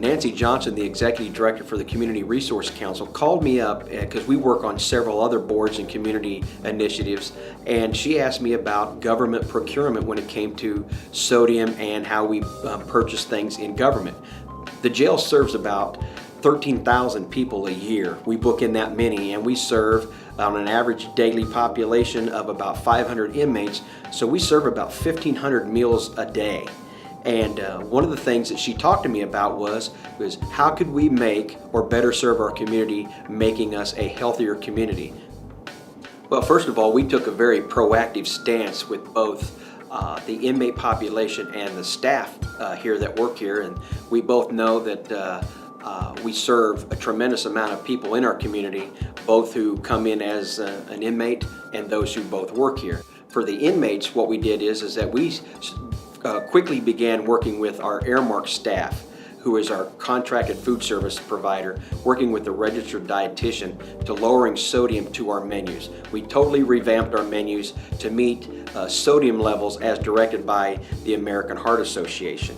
Nancy Johnson, the Executive Director for the Community Resource Council, called me up because we work on several other boards and community initiatives, and she asked me about government procurement when it came to sodium and how we purchase things in government. The jail serves about 13,000 people a year. We book in that many, and we serve on an average daily population of about 500 inmates, so we serve about 1,500 meals a day. And one of the things that she talked to me about was how could we make or better serve our community, making us a healthier community. Well, first of all, we took a very proactive stance with both the inmate population and the staff here that work here, and we both know that we serve a tremendous amount of people in our community, both who come in as an inmate and those who both work here. For the inmates, what we did is that we quickly began working with our Airmark staff, who is our contracted food service provider, working with the registered dietitian to lowering sodium to our menus. We totally revamped our menus to meet sodium levels as directed by the American Heart Association.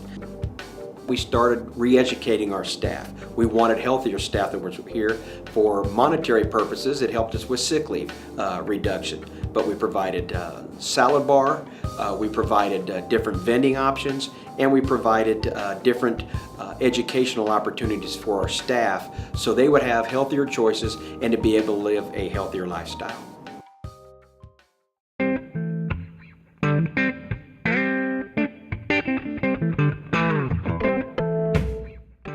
We started re-educating our staff. We wanted healthier staff that was here. For monetary purposes, it helped us with sick leave reduction. But we provided salad bar, we provided different vending options, and we provided different educational opportunities for our staff so they would have healthier choices and to be able to live a healthier lifestyle.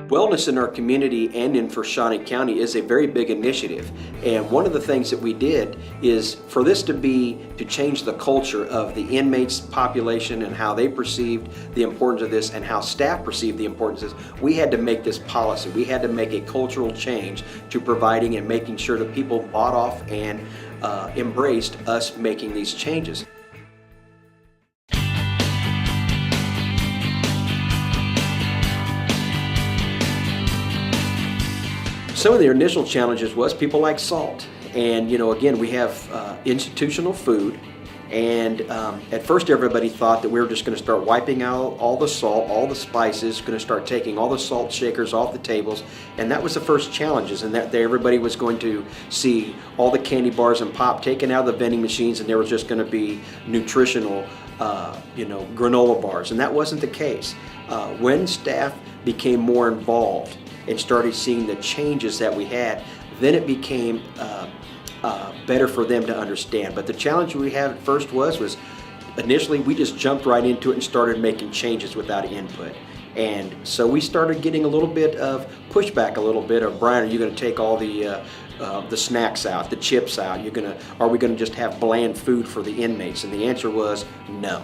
Wellness in our community and in Shawnee County is a very big initiative, and one of the things that we did is for this to change the culture of the inmates population and how they perceived the importance of this and how staff perceived the importance of this. We had to make this policy. We had to make a cultural change to providing and making sure that people bought off and embraced us making these changes. Some of the initial challenges was people like salt, and again, we have institutional food, and at first everybody thought that we were just going to start wiping out all the salt, all the spices, going to start taking all the salt shakers off the tables, and that was the first challenges, and that everybody was going to see all the candy bars and pop taken out of the vending machines, and there was just going to be nutritional granola bars, and that wasn't the case. When staff became more involved and started seeing the changes that we had, then it became better for them to understand. But the challenge we had at first was initially we just jumped right into it and started making changes without input. And so we started getting a little bit of pushback, a little bit of, Brian, are you going to take all the snacks out, the chips out? Are we going to just have bland food for the inmates? And the answer was no.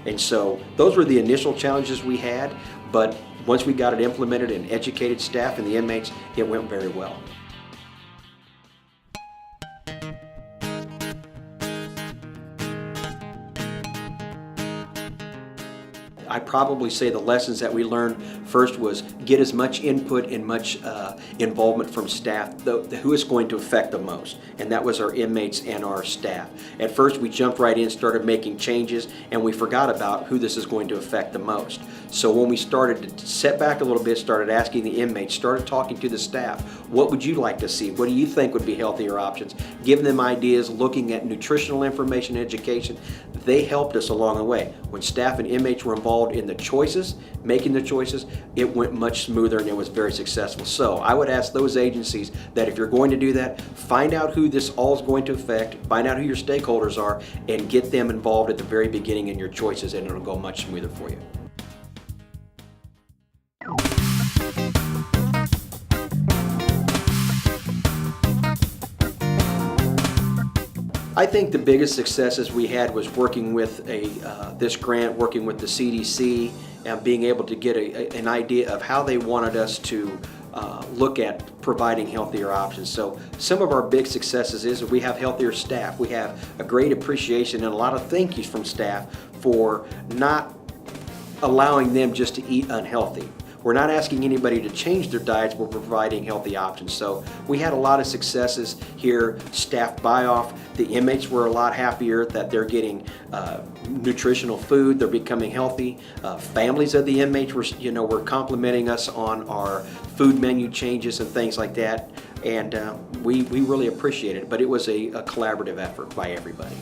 And so those were the initial challenges we had, but once we got it implemented and educated staff and the inmates, it went very well. I'd probably say the lessons that we learned first was get as much input and much involvement from staff, who is going to affect the most, and that was our inmates and our staff. At first we jumped right in, started making changes, and we forgot about who this is going to affect the most. So when we started to set back a little bit, started asking the inmates, started talking to the staff, what would you like to see? What do you think would be healthier options? Giving them ideas, looking at nutritional information, education, they helped us along the way. When staff and inmates were involved in the choices, making the choices, it went much smoother and it was very successful. So I would ask those agencies that if you're going to do that, find out who this all is going to affect, find out who your stakeholders are, and get them involved at the very beginning in your choices, and it'll go much smoother for you. I think the biggest successes we had was working with this grant, working with the CDC, and being able to get an idea of how they wanted us to look at providing healthier options. So some of our big successes is that we have healthier staff. We have a great appreciation and a lot of thank yous from staff for not allowing them just to eat unhealthy. we're not asking anybody to change their diets, we're providing healthy options. So we had a lot of successes here. Staff buy-off, the inmates were a lot happier that they're getting nutritional food, they're becoming healthy. Families of the inmates were complimenting us on our food menu changes and things like that, and we really appreciate it, but it was a collaborative effort by everybody.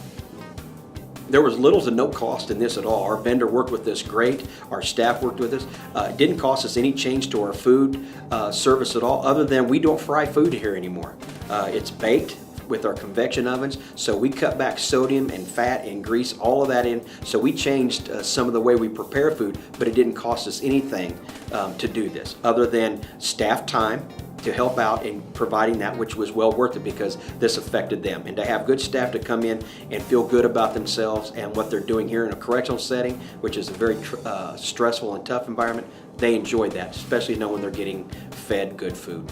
There was little to no cost in this at all. Our vendor worked with us great. Our staff worked with us. It didn't cost us any change to our food service at all, other than we don't fry food here anymore. It's baked with our convection ovens, so we cut back sodium and fat and grease, all of that in. So we changed some of the way we prepare food, but it didn't cost us anything to do this, other than staff time to help out in providing that, which was well worth it because this affected them. And to have good staff to come in and feel good about themselves and what they're doing here in a correctional setting, which is a very stressful and tough environment, they enjoyed that, especially knowing they're getting fed good food.